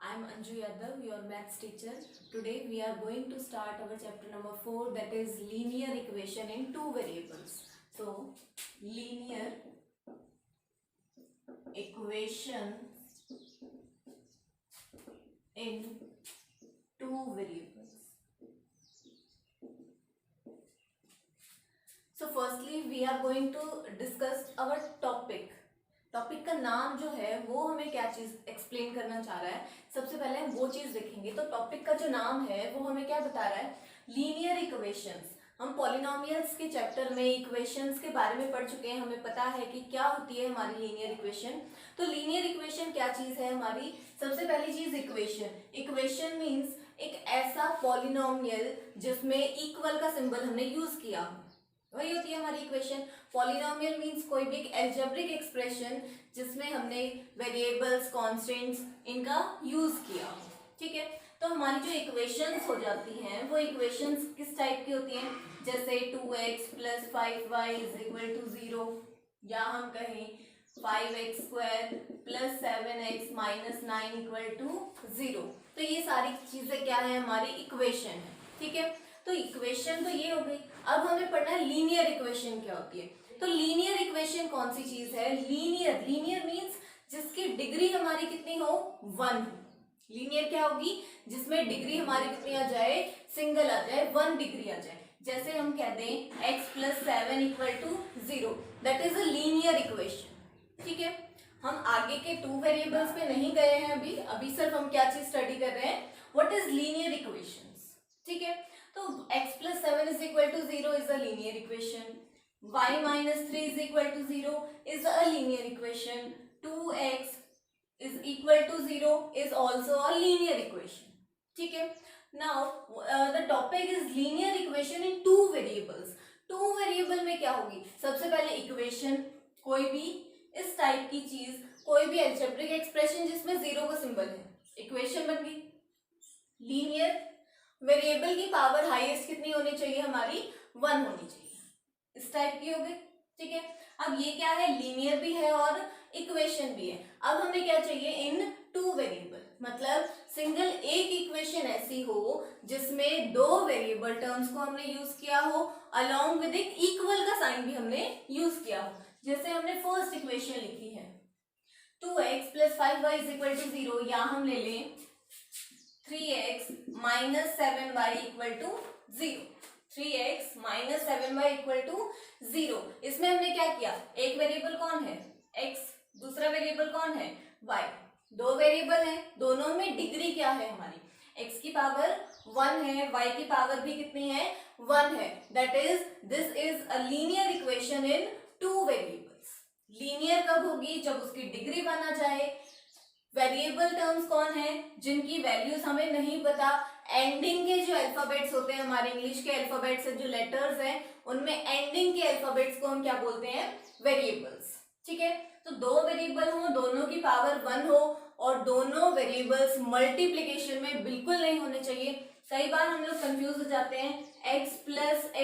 I'm Anju Yadav, your maths teacher. Today we are going to start our chapter number 4, that is linear equation in two variables. So, linear equation in two variables. So firstly we are going to discuss our topic. Topic का नाम जो है वो हमें क्या चीज explain करना चाह रहा है, सबसे पहले हम वो चीज देखेंगे. तो टॉपिक का जो नाम है वो हमें क्या बता रहा है, लीनियर इक्वेशंस. हम पॉलिनोमियल्स के चैप्टर में इक्वेशंस के बारे में पढ़ चुके हैं, हमें पता है कि क्या होती है हमारी लीनियर इक्वेशन. तो लीनियर इक्वेशन क्या चीज है हमारी, सबसे पहली चीज इक्वेशन. इक्वेशन मीन्स एक ऐसा पॉलिनोमियल जिसमें इक्वल का सिंबल हमने यूज किया हो, वही होती है हमारी इक्वेशन. पॉलिनोमियल मींस कोई भी एल्जेब्रिक एक्सप्रेशन जिसमें हमने वेरिएबल्स, कांस्टेंट्स इनका यूज किया हो. ठीक है, तो हमारी जो इक्वेशंस हो जाती हैं वो इक्वेशंस किस टाइप की होती हैं, जैसे 2x + 5y = 0, या हम कहें 5x² + 7x - 9 = 0. तो ये सारी चीजें क्या है, हमारी इक्वेशन है. ठीक है, तो इक्वेशन तो ये हो गई. अब हमें पढ़ना है लीनियर इक्वेशन क्या होती है. तो लीनियर इक्वेशन कौन सी चीज है, लीनियर मींस जिसकी डिग्री हमारी कितनी हो, 1 हो. लीनियर क्या होगी, जिसमें डिग्री हमारी कितनी आ जाए, सिंगल आ जाए, 1 डिग्री आ जाए. जैसे हम कह दें x + 7 = 0, that is a linear equation. ठीक है, हम आगे के 2 वेरिएबल्स पे नहीं गए हैं अभी सिर्फ हम क्या चीज स्टडी कर रहे हैं, व्हाट इज लीनियर इक्वेशंस. ठीक है, तो x + 7 = 0 is a linear equation. y - 3 = 0 is a linear equation. 2x = 0 is also a linear equation. ठीक है, now the topic is linear equation in two variables. two variable में क्या होगी, सबसे पहले इक्वेशन, कोई भी इस टाइप की चीज, कोई भी एल्जेब्रिक एक्सप्रेशन जिसमें 0 का सिंबल है, इक्वेशन बन गई. लीनियर, वेरिएबल की पावर हाईएस्ट कितनी होनी चाहिए हमारी, 1 होनी चाहिए, इस टाइप की हो गई. ठीक है, अब ये क्या है, लीनियर भी है और इक्वेशन भी है. अब हमें क्या चाहिए, इन टू वेरिएबल, मतलब सिंगल एक इक्वेशन ऐसी हो जिसमें 2 वेरिएबल टर्म्स को हमने यूज किया हो, अलोंग विद एक इक्वल का साइन भी हमने यूज किया हो. जैसे हमने फर्स्ट इक्वेशन लिखी है 2x + 5y = 0, या हम ले लें 3x - 7y = 0. 3x - 7y = 0. इसमें हमने क्या किया, एक वेरिएबल कौन है, x, दूसरा वेरिएबल कौन है, y. 2 वेरिएबल है, दोनों में डिग्री क्या है हमारी, x की पावर 1 है, y की पावर भी कितनी है, 1 है. That is this is a linear equation in two variables. Linear कब होगी, जब उसकी डिग्री 1 आ जाए. वेरिएबल टर्म्स कौन है, जिनकी वैल्यूज हमें नहीं पता. एंडिंग के जो अल्फाबेट्स होते हैं, हमारे इंग्लिश के अल्फाबेट्स से जो लेटर्स हैं, उनमें एंडिंग के अल्फाबेट्स को हम क्या बोलते हैं, वेरिएबल्स. ठीक है, तो 2 वेरिएबल हो, दोनों की पावर 1 हो, और दोनों वेरिएबल्स मल्टीप्लीकेशन में बिल्कुल नहीं होने चाहिए. कई बार हम लोग कंफ्यूज हो जाते हैं, x +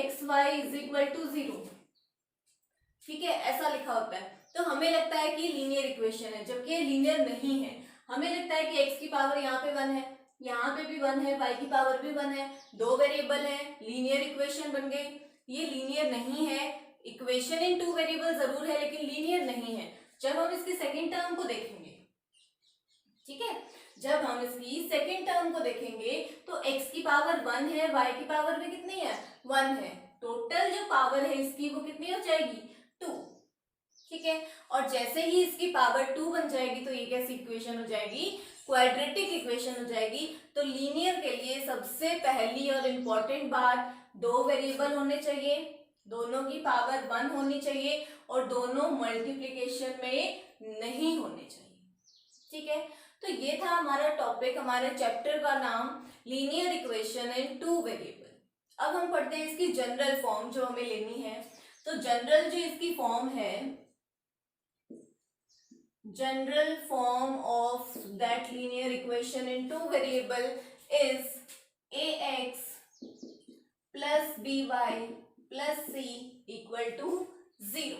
xy = 0. ठीक है, ऐसा लिखा होता है, तो हमें लगता है कि लीनियर इक्वेशन है, जबकि ये लीनियर नहीं है. हमें लगता है कि x की पावर यहाँ पे 1 है, यहाँ पे भी 1 है, y की पावर भी 1 है, 2 वेरिएबल है, लीनियर इक्वेशन बन गई. ये लीनियर नहीं है. इक्वेशन इन टू वेरिएबल जरूर है लेकिन लीनियर नहीं है. जब हम इसकी सेकेंड टर्म को देखेंगे, ठीक है, जब हम इसकी सेकेंड टर्म को देखेंगे तो x की पावर 1 है, y की पावर भी कितनी है, 1 है. टोटल जो पावर है इसकी वो कितनी हो जाएगी, 2. ठीक है, और जैसे ही इसकी पावर 2 बन जाएगी तो ये कैसी इक्वेशन हो जाएगी, क्वाड्रेटिक इक्वेशन हो जाएगी. तो लीनियर के लिए सबसे पहली और इम्पोर्टेंट बात, 2 वेरिएबल होने चाहिए, दोनों की पावर 1 होनी चाहिए, और दोनों मल्टीप्लीकेशन में नहीं होने चाहिए. ठीक है, तो ये था हमारा टॉपिक, हमारे चैप्टर का नाम लीनियर इक्वेशन इन टू वेरिएबल. अब हम पढ़ते हैं इसकी जनरल फॉर्म जो हमें लेनी है. तो जनरल जो इसकी फॉर्म है, general form of that linear equation in two variable is ax + by + c = 0.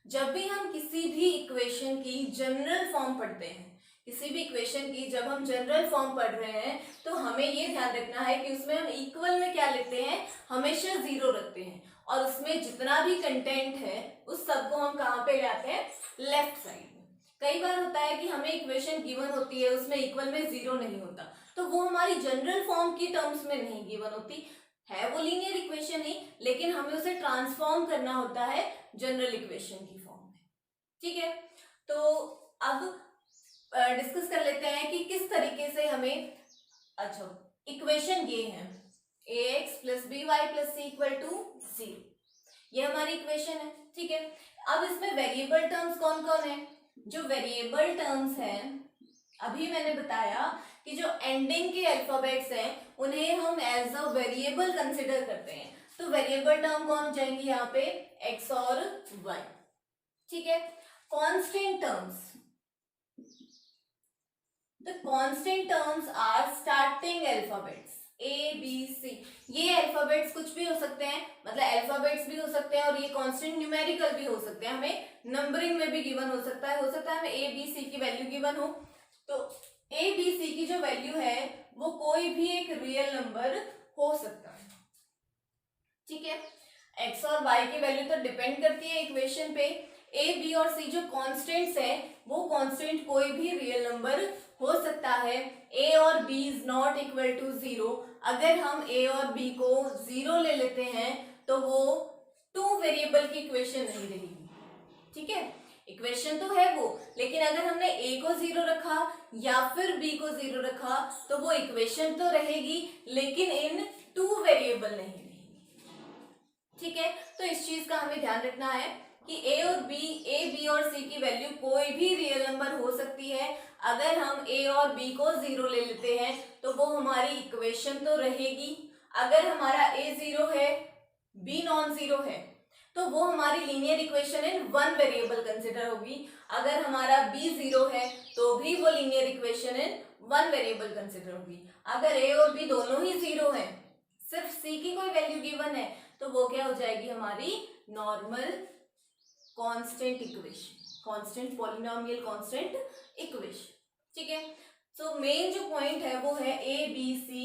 जब भी हम किसी भी इक्वेशन की जनरल फॉर्म पढ़ते हैं, किसी भी इक्वेशन की जब हम जनरल फॉर्म पढ़ रहे हैं तो हमें ये ध्यान रखना है कि उसमें हम इक्वल में क्या लेते हैं, हमेशा जीरो रखते हैं, और उसमें जितना भी कंटेंट है उस सबको हम कहाँ पे लाते हैं, लेफ्ट साइड में। कई बार होता है कि हमें इक्वेशन गिवन होती है, उसमें इक्वल में जीरो नहीं होता, तो वो हमारी जनरल फॉर्म की टर्म्स में नहीं गिवन होती है, वो लीनियर इक्वेशन ही, लेकिन हमें उसे ट्रांसफॉर्म करना होता है जनरल इक्वेशन की फॉर्म में। ठीक है, तो अब डिस्कस कर लेते हैं कि किस तरीके से हमें, अच्छा इक्वेशन ये है ax plus b y plus c equal to 0, ये हमारी इक्वेशन है। ठीक है, अब इसमें वेरिएबल टर्म्स कौन कौन है, जो वेरिएबल टर्म्स हैं अभी मैंने बताया कि जो एंडिंग के अल्फाबेट्स हैं उन्हें हम एज अ वेरिएबल कंसिडर करते हैं, तो वेरिएबल टर्म कौन हो जाएंगे यहाँ पे, x और y। ठीक है, constant terms, the constant terms are starting alphabets a b c, ये अल्फाबेट्स कुछ भी हो सकते हैं, मतलब अल्फाबेट्स भी हो सकते हैं और ये कांस्टेंट न्यूमेरिकल भी हो सकते हैं, हमें नंबरिंग में भी गिवन हो सकता है हमें a b c की वैल्यू गिवन हो, तो a b c की जो वैल्यू है वो कोई भी एक रियल नंबर हो सकता है। ठीक है, x और y की वैल्यू तो डिपेंड करती है इक्वेशन पे, a b और c जो कांस्टेंट्स है वो कांस्टेंट कोई भी रियल नंबर हो सकता है। a और b is not equal to 0, अगर हम a और b को 0 ले लेते हैं तो वो टू वेरिएबल की इक्वेशन नहीं रहेगी। ठीक है, इक्वेशन तो है वो, लेकिन अगर हमने a को 0 रखा या फिर b को 0 रखा तो वो इक्वेशन तो रहेगी लेकिन इन टू वेरिएबल नहीं रहेगी। ठीक है, तो इस चीज का हमें ध्यान रखना है कि a और b और c की वैल्यू कोई भी रियल नंबर हो सकती है, अगर हम a और b को 0 ले लेते हैं तो वो हमारी इक्वेशन तो रहेगी, अगर हमारा a 0 है b नॉन जीरो है तो वो हमारी linear equation in one variable consider होगी, अगर हमारा b 0 है तो भी वो linear equation in one variable consider होगी, अगर a और b दोनों ही 0 है, सिर्फ c की कोई वैल्यू गिवन है तो वो क्या हो जाएगी, हमारी normal constant equation, constant polynomial constant equation. ठीक है, सो मेन जो पॉइंट है वो है a b c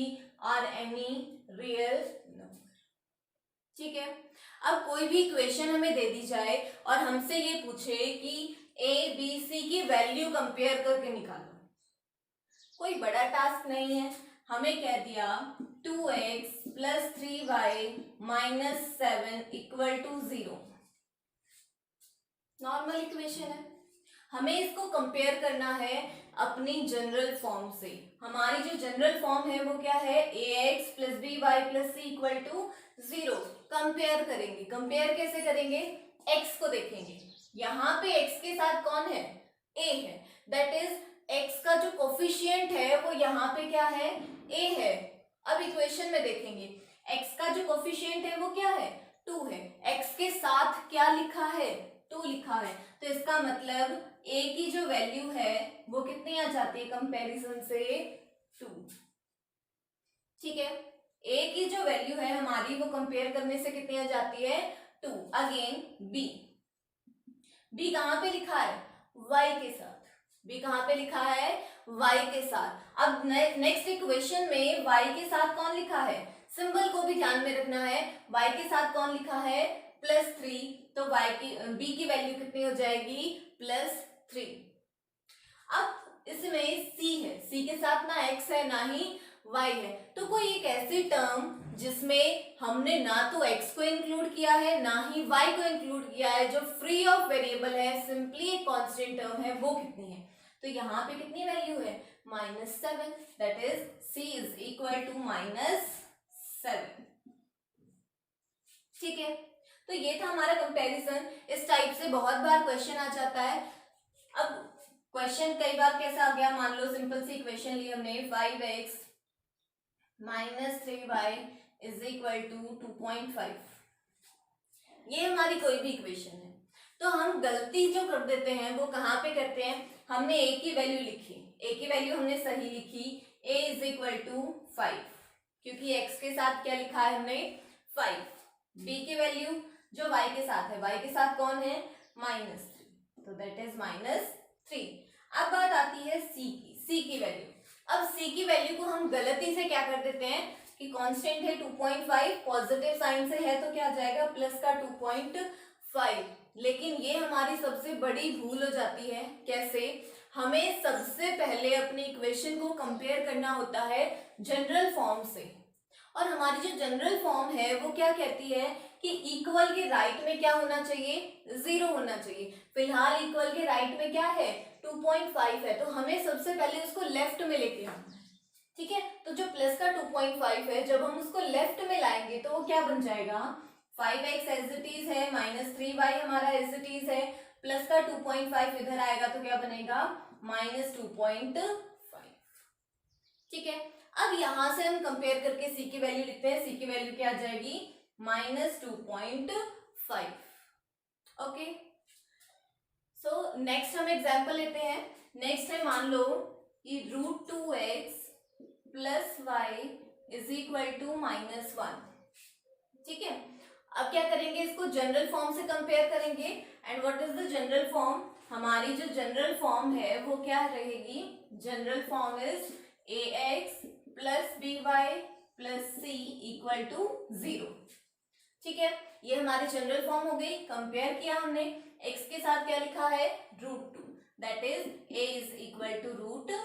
are any real number. ठीक है, अब कोई भी इक्वेशन हमें दे दी जाए और हमसे ये पूछे कि a b c की वैल्यू कंपेयर करके निकालो, कोई बड़ा टास्क नहीं है, हमें कह दिया 2x plus 3y minus 7 equal to 0, normal equation है, हमें इसको कंपेयर करना है अपनी जनरल फॉर्म से। हमारी जो जनरल फॉर्म है वो क्या है, ax plus b y plus c equal to 0। Compare करेंगे, कंपेयर कैसे करेंगे, x को देखेंगे, यहाँ पे x के साथ कौन है, a है, दैट इज x का जो कोफिशिएंट है वो यहाँ पे क्या है, a है। अब इक्वेशन में देखेंगे x का जो कोफिशिएंट है वो क्या है, 2 है, x के साथ क्या लिखा है, 2 लिखा है, तो इसका मतलब a की जो वैल्यू है वो कितनी आ जाती है कंपैरिजन से, 2। ठीक है, a की जो वैल्यू है हमारी वो कंपेयर करने से कितनी आ जाती है, 2। अगेन b कहाँ पे लिखा है, y के साथ, b कहाँ पे लिखा है, y के साथ। अब नेक्स्ट इक्वेशन में y के साथ कौन लिखा है, सिंबल को भी ध्यान में रखना है, y के साथ कौन लिखा है, +3, तो y की b की वैल्यू कितनी हो जाएगी, +3। अब इसमें c है, c के साथ ना x है ना ही y है, तो कोई एक ऐसी टर्म जिसमें हमने ना तो x को इंक्लूड किया है ना ही y को इंक्लूड किया है, जो फ्री ऑफ वेरिएबल है, सिंपली एक कांस्टेंट टर्म है, वो कितनी है, तो यहाँ पे कितनी वैल्यू है, -7, that is c is equal to -7। ठीक है, तो ये था हमारा कंपैरिजन। इस टाइप से बहुत बार क्वेश्चन आ जाता है। अब क्वेश्चन कई बार कैसा आ गया, मान लो सिंपल सी इक्वेशन ली हमने, 5x minus 3y is equal to 2.5, ये हमारी कोई भी इक्वेशन है, तो हम गलती जो कर देते हैं वो कहाँ पे करते हैं, हमने a की वैल्यू लिखी, a की वैल्यू हमने सही लिखी, a इज इक्वल टू 5, क्योंकि x के साथ क्या लिखा है हमने, 5, b की वैल्यू जो y के साथ है, y के साथ कौन है, -3, तो दैट इज -3। अब बात आती है सी की वैल्यू। अब सी की वैल्यू को हम गलती से क्या कर देते हैं कि कांस्टेंट है 2.5, पॉजिटिव साइन से है तो क्या आ जाएगा प्लस का 2.5। लेकिन ये हमारी सबसे बड़ी भूल हो जाती है। कैसे? हमें सबसे पहले अपनी इक्वेशन को कंपेयर करना होता है जनरल फॉर्म से, और हमारी जो जनरल फॉर्म है वो क्या कहती है कि इक्वल के राइट में क्या होना चाहिए, 0 होना चाहिए। फिलहाल इक्वल के राइट में क्या है, 2.5 है, तो हमें सबसे पहले उसको लेफ्ट में लेके आना है। ठीक है, तो जो प्लस का 2.5 है, जब हम उसको लेफ्ट में लाएंगे तो वो क्या बन जाएगा, 5x एज इट इज है, -3y हमारा एज इट इज है, प्लस का 2.5 इधर आएगा तो क्या बनेगा -2.5। ठीक है, अब यहां से हम कंपेयर करके सी की वैल्यू लिखते हैं। सी की वैल्यू क्या आ जाएगी -2.5। ओके, सो नेक्स्ट हम एग्जांपल लेते हैं। नेक्स्ट है, मान लो कि √2x plus y is equal to -1। ठीक है, अब क्या करेंगे, इसको जनरल फॉर्म से कंपेयर करेंगे। And what is the general form, हमारी जो जनरल फॉर्म है वो क्या रहेगी, general form is ax plus by plus c equal to 0। ठीक है, ये हमारी जनरल फॉर्म हो गई। कंपेयर किया हमने, x के साथ क्या लिखा है, √2, that is a is equal to √2।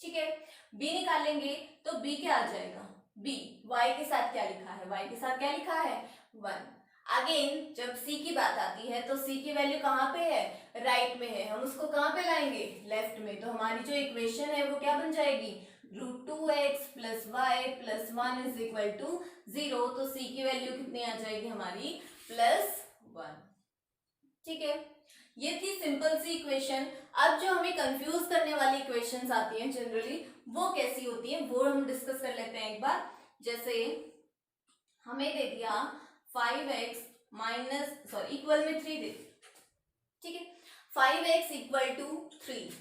ठीक है, b निकालेंगे तो b क्या आ जाएगा, b y के साथ क्या लिखा है, y के साथ क्या लिखा है 1। अगेन जब c की बात आती है तो c की वैल्यू कहाँ पे है, राइट में है, हम उसको कहाँ पे लाएंगे, लेफ्ट में। तो हमारी जो इक्वेशन है वो क्या बन जाएगी, √2x plus y plus 1 is equal to 0। तो c की वैल्यू कितनी आ जाएगी हमारी +1। ठीक है, ये थी सिंपल सी इक्वेशन। अब जो हमें कंफ्यूज करने वाली इक्वेशंस आती हैं जनरली, वो कैसी होती हैं वो हम डिस्कस कर लेते हैं एक बार। जैसे हमें दे दिया 5x इक्वल में 3 दे, ठीक है, 5x इक्वल टू 3।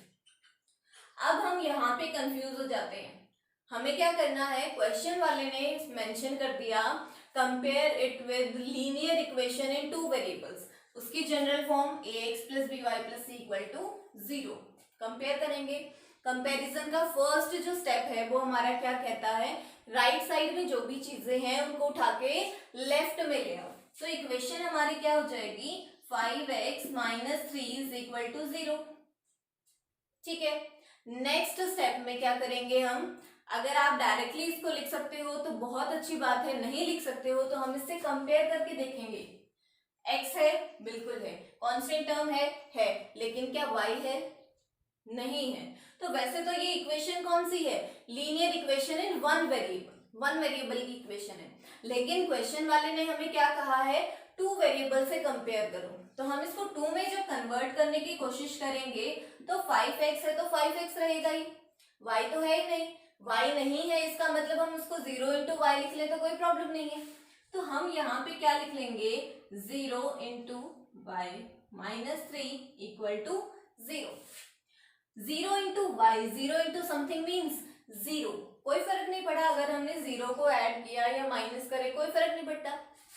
अब हम यहाँ पे कंफ्यूज हो जाते हैं। हमें क्या करना है, क्वेश्चन वाले ने मेंशन कर दिया compare it with linear equation in 2 variables. उसकी general form ax plus by plus c equal to 0। Compare करेंगे। कंपैरिजन का फर्स्ट जो स्टेप है वो हमारा क्या कहता है, राइट साइड में जो भी चीजें हैं उनको उठा के लेफ्ट में ले आओ। तो इक्वेशन हमारी क्या हो जाएगी, 5x minus 3 is equal to 0। ठीक है, नेक्स्ट स्टेप में क्या करेंगे हम, अगर आप डायरेक्टली इसको लिख सकते हो तो बहुत अच्छी बात है, नहीं लिख सकते हो तो हम इससे कंपेयर करके देखेंगे। x है, बिल्कुल है, कांस्टेंट टर्म है, लेकिन क्या y है, नहीं है। तो वैसे तो ये इक्वेशन कौन सी है, linear equation in one variable की इक्वेशन है, लेकिन क्वेश्चन वाले ने हमें क्या कहा है, 2 वेरिएबल से कंपेयर करो। तो हम इसको 2 में जब कन्वर्ट करने की कोशिश करेंगे तो 5x है तो 5x रहेगा ही, y तो है ही नहीं, y नहीं है इसका मतलब हम उसको 0 इंटू वाई लिख ले तो कोई प्रॉब्लम नहीं है। तो हम यहाँ पे क्या लिख लेंगे, 0 into y minus 3 equal to 0। 0 into y, 0 into something means 0, कोई फर्क नहीं पड़ा अगर हमने 0 को ऐड किया या माइनस करे, कोई फर्क नहीं पड़ता।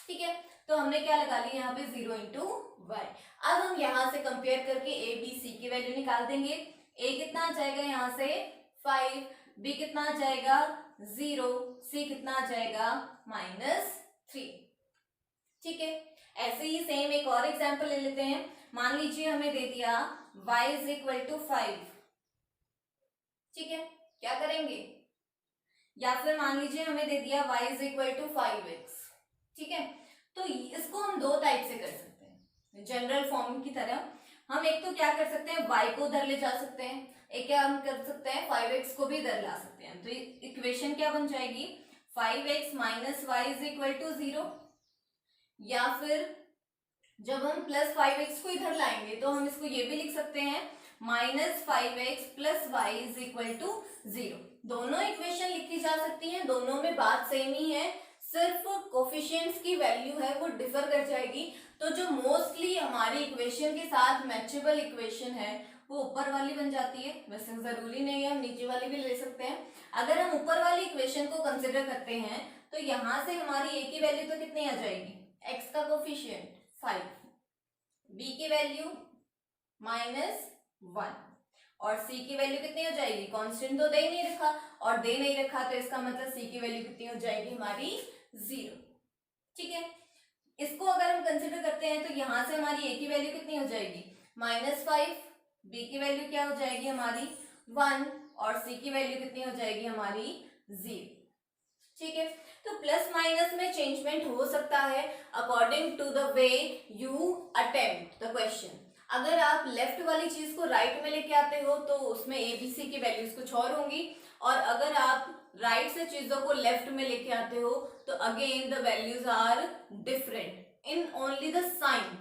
ठीक है, तो हमने क्या लगा ली यहाँ पे 0 इंटू वाई। अब हम यहाँ से कंपेयर करके a b c की वैल्यू निकाल देंगे। a कितना आ जाएगा यहाँ से 5, b कितना आ जाएगा 0, c कितना आ जाएगा -3। ठीक है, ऐसे ही सेम एक और एग्जांपल ले लेते हैं। मान लीजिए हमें दे दिया y इज इक्वल टू 5। ठीक है, क्या करेंगे, या फिर मान लीजिए हमें दे दिया y is equal to 5x। ठीक है, तो इसको हम 2 टाइप से कर सकते हैं जनरल फॉर्म की तरह। हम एक तो क्या कर सकते हैं, y को उधर ले जा सकते हैं, एक क्या हम कर सकते हैं 5x को भी इधर ला सकते हैं। तो इक्वेशन क्या बन जाएगी, 5x minus y is equal to 0, या फिर जब हम प्लस 5x को इधर लाएंगे तो हम इसको ये भी लिख सकते हैं -5x plus y is equal to 0। दोनों इक्वेशन लिखी जा सकती हैं, दोनों में बात सेम ही है, सिर्फ कोफिशिएंट्स की वैल्यू है वो डिफर कर जाएगी। तो जो मोस्टली हमारी इक्वेशन के साथ मैचेबल इक्वेशन है वो ऊपर वाली बन जाती है। वैसे जरूरी नहीं है, हम नीचे वाली भी ले सकते हैं। अगर हम ऊपर वाली इक्वेशन को कंसिडर करते हैं तो यहां से हमारी a की वैल्यू तो कितनी आ जाएगी, x का कोफिशिएंट 5, b की वैल्यू -1, और c की वैल्यू कितनी हो जाएगी, कांस्टेंट तो दे नहीं रखा, और दे नहीं रखा तो इसका मतलब c की वैल्यू कितनी हो जाएगी हमारी 0। ठीक है, इसको अगर हम कंसिडर करते हैं तो यहाँ से हमारी a की वैल्यू कितनी हो जाएगी -5, b की वैल्यू क्या हो जाएगी हमारी 1 और c की वैल्यू कितनी हो जाएगी हमारी 0। ठीक है, तो प्लस माइनस में चेंजमेंट हो सकता है according to the way you attempt the question. अगर आप लेफ्ट वाली चीज को राइट में लेके आते हो तो उसमें ए बी सी की वैल्यूज कुछ और होंगी, और अगर आप राइट से चीजों को लेफ्ट में लेके आते हो तो again the values are different in only the sign.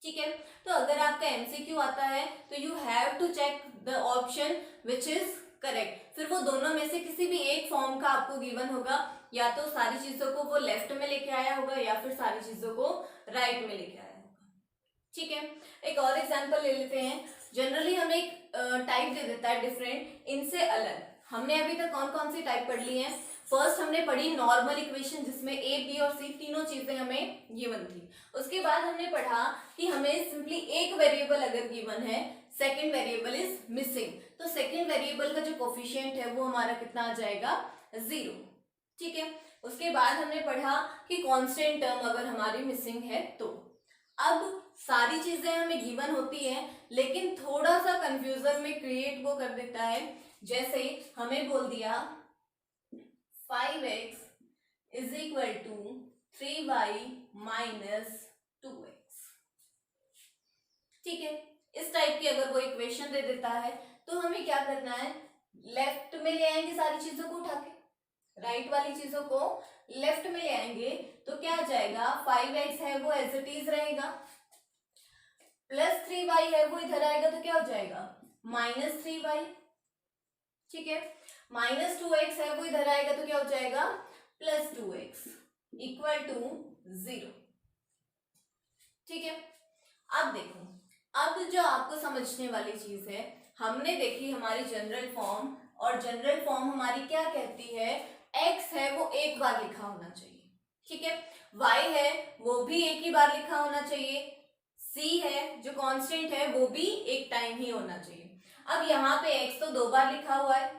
ठीक है, तो अगर आपका एमसीक्यू आता है तो you have to check the option which is correct, फिर वो दोनों में से किसी भी एक फॉर्म का आपको गिवन होगा, या तो सारी चीजों को वो लेफ्ट में लेके आया होगा या फिर सारी चीजों को राइट में लेके आया होगा। ठीक है, एक और एग्जांपल ले लेते हैं। जनरली हमें एक टाइप दे देता है डिफरेंट, इनसे अलग। हमने अभी तक कौन कौन सी टाइप पढ़ ली है? फर्स्ट हमने पढ़ी नॉर्मल इक्वेशन जिसमें ए बी और सी तीनों चीजें हमें गिवन थी। उसके बाद हमने पढ़ा कि हमें सिंपली एक वेरिएबल अगर गिवन है, सेकंड वेरिएबल इज मिसिंग, तो सेकंड वेरिएबल का जो कोफिशिएंट है वो हमारा कितना आ जाएगा 0। ठीक है, उसके बाद हमने पढ़ा कि कांस्टेंट टर्म अगर हमारी मिसिंग है तो। अब सारी चीजें हमें गिवन होती हैं लेकिन थोड़ा सा कंफ्यूजन में क्रिएट वो कर देता है। जैसे हमें बोल दिया 5x is equal to 3y minus 2x। ठीक है, इस टाइप की अगर वो इक्वेशन दे देता है तो हमें क्या करना है, लेफ्ट में ले आएंगे सारी चीजों को उठा के, राइट वाली चीजों को लेफ्ट में ले आएंगे तो क्या आ जाएगा, 5x है वो एज इट इज रहेगा, प्लस 3y है वो इधर आएगा तो क्या हो जाएगा -3y। ठीक है, -2x है वो इधर आएगा तो क्या हो जाएगा +2x इक्वल टू 0। ठीक है, अब देखो, अब जो आपको समझने वाली चीज है, हमने देखी हमारी जनरल फॉर्म, और जनरल फॉर्म हमारी क्या कहती है, x है वो एक बार लिखा होना चाहिए। ठीक है, y है वो भी एक ही बार लिखा होना चाहिए, c है जो कांस्टेंट है वो भी एक टाइम ही होना चाहिए। अब यहाँ पे x तो 2 बार लिखा हुआ है,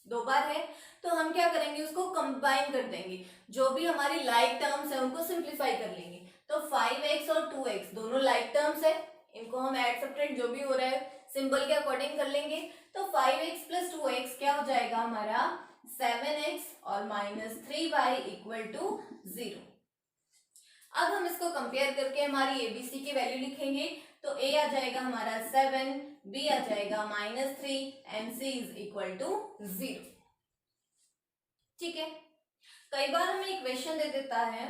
2 बार है, तो हम क्या करेंगे, उसको कंबाइन कर देंगे, जो भी हमारी लाइक टर्म्स है उनको सिंप्लीफाई कर लेंगे। तो 5x और 2x दोनों लाइक टर्म्स है, इनको हम ऐड सब्ट्रैक्ट जो भी हो रहा है सिंबल के अकॉर्डिंग कर लेंगे। तो 5x प्लस 2x क्या हो जाएगा हमारा 7x और -3y इक्वल टू 0। अब हम इसको कंपेयर करके हमारी एबीसी की वैल्यू लिखेंगे, तो a आ जाएगा हमारा 7, b आ जाएगा -3 and c is equal to 0। ठीक है, कई बार हमें इक्वेशन दे देता है,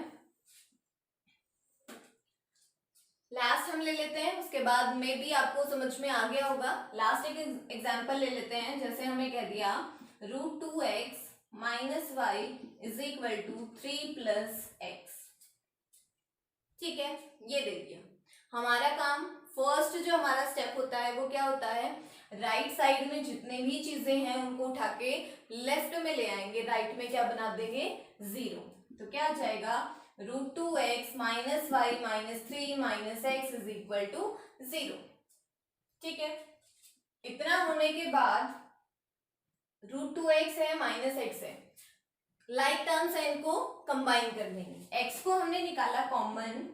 लास्ट हम ले लेते हैं, उसके बाद में भी आपको समझ में आ गया होगा। लास्ट एक एग्जांपल ले लेते हैं, जैसे हमें कह दिया √2x minus y is equal to 3 + x। ठीक है, ये दे दिया। हमारा काम फर्स्ट जो हमारा स्टेप होता है वो क्या होता है, राइट साइड में जितने भी चीजें हैं उनको उठा के लेफ्ट में ले आएंगे, राइट में क्या बना देंगे 0। तो क्या आ जाएगा √2x minus y minus 3 minus x is equal to 0। ठीक है, इतना होने के बाद √2x है माइनस x है, लाइक टर्म्स है, इनको कंबाइन कर देंगे। x को हमने निकाला कॉमन,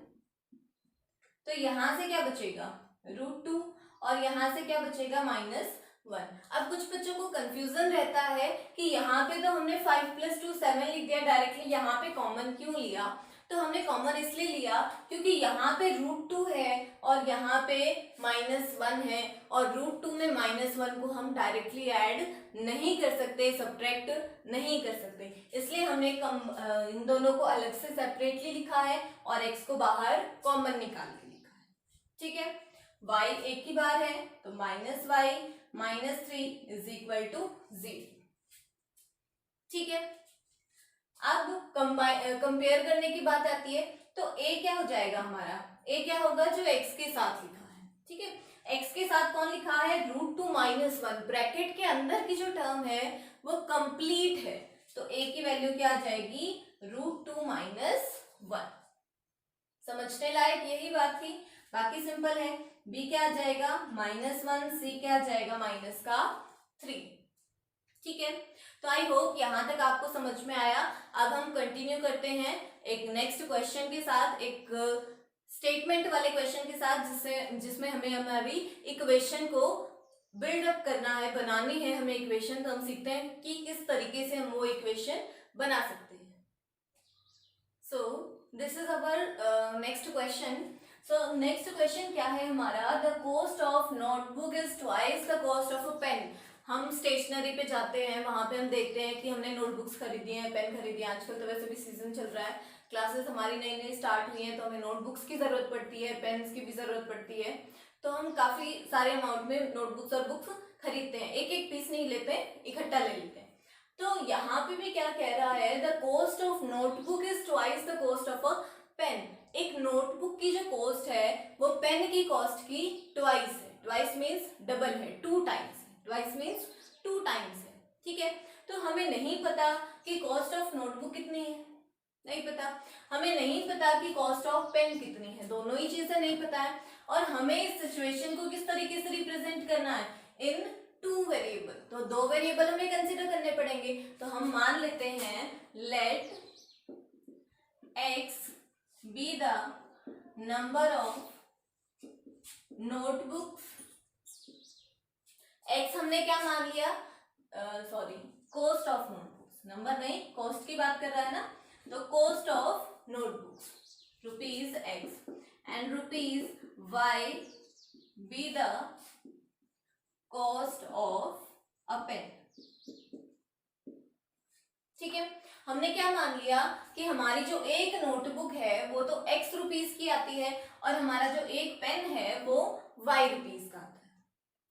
तो यहां से क्या बचेगा √2 और यहां से क्या बचेगा -1। अब कुछ बच्चों को कंफ्यूजन रहता है कि यहाँ पे तो हमने 5 + 2 7 लिख दिया डायरेक्टली, यहाँ पे कॉमन क्यों लिया? तो हमने कॉमन इसलिए लिया क्योंकि यहाँ पे √2 है और यहाँ पे -1 है, और √2 में -1 को हम डायरेक्टली ऐड नहीं कर सकते, सब्ट्रैक्ट नहीं कर सकते, इसलिए हमने इन दोनों को अलग से सेपरेटली लिखा है और x को बाहर कॉमन निकाल के लिखा है। ठीक है, y एक ही बार है तो -y -3 इज इक्वल टू 0। ठीक है, अब कंपेयर करने की बात आती है, तो a क्या हो जाएगा हमारा, a क्या होगा जो x के साथ लिखा है। ठीक है, x के साथ कौन लिखा है √2 -1, ब्रैकेट के अंदर की जो टर्म है वो कंप्लीट है, तो a की वैल्यू क्या आ जाएगी √2 -1। समझने लायक यही बात थी, बाकी सिंपल है। b क्या आ जाएगा -1, c क्या आ जाएगा -3। ठीक है, तो आई होप यहाँ तक आपको समझ में आया। अब हम कंटिन्यू करते हैं एक नेक्स्ट क्वेश्चन के साथ, एक स्टेटमेंट वाले क्वेश्चन के साथ, जिसमें हमें हमारी इक्वेशन को बिल्डअप करना है, बनानी है हमें इक्वेशन। तो हम सीखते हैं कि किस तरीके से हम वो इक्वेशन बना सकते हैं। So this is our next question. So next question क्या है हमारा, the cost of notebook is twice the cost of a pen. हम स्टेशनरी पे जाते हैं, वहां पे हम देखते हैं कि हमने नोटबुक्स खरीदी हैं, पेन खरीदी है। आजकल तो वैसे भी सीजन चल रहा है, क्लासेस हमारी नई नई स्टार्ट हुई हैं, तो हमें नोटबुक्स की जरूरत पड़ती है, पेन्स की भी जरूरत पड़ती है। तो हम काफी सारे अमाउंट में नोटबुक्स और बुक्स खरीदते हैं, एक एक पीस नहीं लेते, इकट्ठा ले लेते हैं। तो यहाँ पे भी क्या कह रहा है, the cost of notebook is twice the cost of a pen. एक नोटबुक की जो कॉस्ट है वो पेन की कॉस्ट की ट्वाइस है। ट्वाइस मीन्स डबल है, 2 टाइम्स है। ट्वाइस मीन्स 2 टाइम्स है। ठीक है, तो हमें नहीं पता कि कॉस्ट ऑफ नोटबुक कितनी है, नहीं पता। हमें नहीं पता कि कॉस्ट ऑफ पेन कितनी है, दोनों ही चीजें नहीं पता है। और हमें इस सिचुएशन को किस तरीके से रिप्रेजेंट करना है, इन 2 वेरिएबल। तो 2 वेरिएबल हमें कंसीडर करने पड़ेंगे। तो हम मान लेते हैं let x be the number of notebooks. x हमने क्या मान लिया, sorry, cost of notebooks, number नहीं, कॉस्ट की बात कर रहा है ना। तो cost of notebooks ₹x and ₹y be the cost of a pen. ठीक है, हमने क्या मान लिया कि हमारी जो एक नोटबुक है वो तो x रुपीस की आती है, और हमारा जो एक पेन है वो y रुपीस का आता है।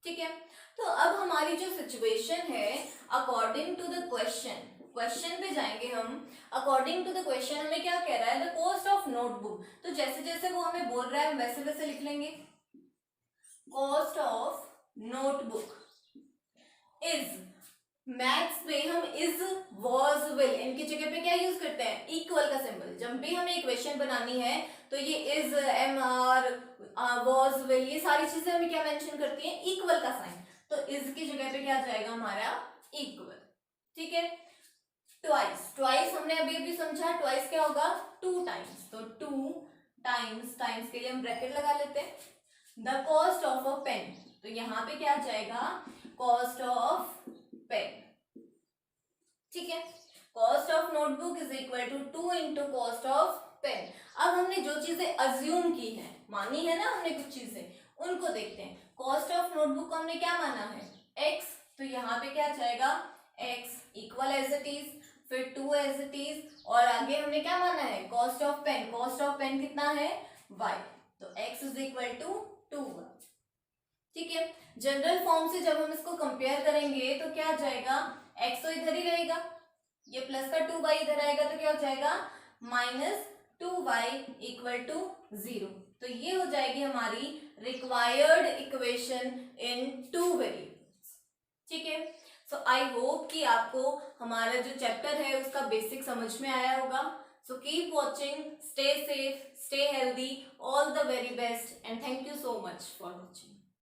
ठीक है, तो अब हमारी जो सिचुएशन है, अकॉर्डिंग टू द क्वेश्चन पे जाएंगे हम। अकॉर्डिंग टू द क्वेश्चन हमें क्या कह रहा है, द कॉस्ट ऑफ नोटबुक। तो जैसे जैसे वो हमें बोल रहा है हम वैसे वैसे लिख लेंगे। Cost of notebook is, maths में हम इज, वॉज, विल, इनकी जगह पे क्या यूज करते हैं, इक्वल का सिंबल। जब भी हमें इक्वेशन बनानी है तो ये is, am are, was, will, ये सारी चीजें हमें क्या मेंशन करती हैं, इक्वल का साइन। तो इज की जगह पे क्या जाएगा हमारा, इक्वल। ठीक है, ट्वाइस, ट्वाइस हमने अभी अभी समझा, ट्वाइस क्या होगा, 2 टाइम्स। तो 2 टाइम्स, टाइम्स के लिए हम ब्रैकेट लगा लेते हैं। The cost of a pen, तो यहाँ पे क्या जाएगा, कॉस्ट ऑफ पेन। ठीक है, cost of notebook is equal to 2 into cost of pen. अब हमने जो चीजें अज्यूम की हैं, मानी है ना हमने कुछ चीजें, उनको देखते हैं। कॉस्ट ऑफ नोटबुक को हमने क्या माना है, x, तो यहाँ पे क्या जाएगा, x equal as it is, फिर 2 एज इट इज, और आगे हमने क्या माना है, cost of pen. Cost of pen कितना है, y, तो x is equal to 2y। ठीक है, जनरल फॉर्म से जब हम इसको कंपेयर करेंगे तो क्या जाएगा, x तो इधर ही रहेगा, ये प्लस का 2y इधर आएगा, तो क्या हो जाएगा, -2y इक्वल टू 0। तो ये हो जाएगी हमारी रिक्वायर्ड इक्वेशन इन 2 वेरिएबल्स। ठीक है, सो आई होप कि आपको हमारा जो चैप्टर है उसका बेसिक समझ में आया होगा। So keep watching, stay safe, stay healthy, all the very best, and thank you so much for watching.